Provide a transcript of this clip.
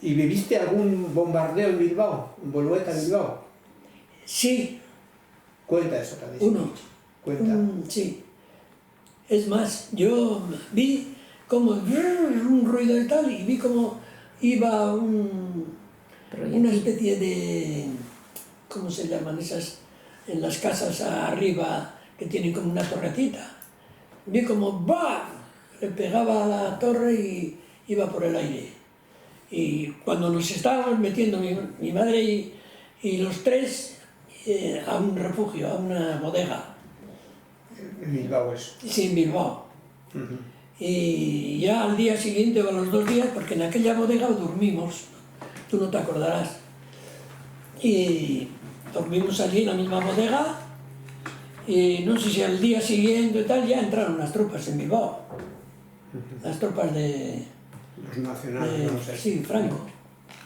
¿Y viviste algún bombardeo en Bilbao? ¿En Bolueta, en Bilbao? Sí. Cuenta eso también. Uno. Cuenta. Sí. Es más, yo vi como un ruido y tal, y vi como iba una especie de... ¿Cómo se llaman esas? En las casas arriba, que tienen como una torrecita. Vi como ¡bah! Le pegaba a la torre y iba por el aire. Y cuando nos estábamos metiendo mi madre y los tres a un refugio, a una bodega. En Bilbao eso. Sí, en Bilbao. Y ya al día siguiente o a los 2 días, porque en aquella bodega dormimos, tú no te acordarás. Y dormimos allí en la misma bodega y no sé si al día siguiente y tal ya entraron las tropas en Bilbao. Las tropas de... Los nacionales, no sé. Sí, Franco.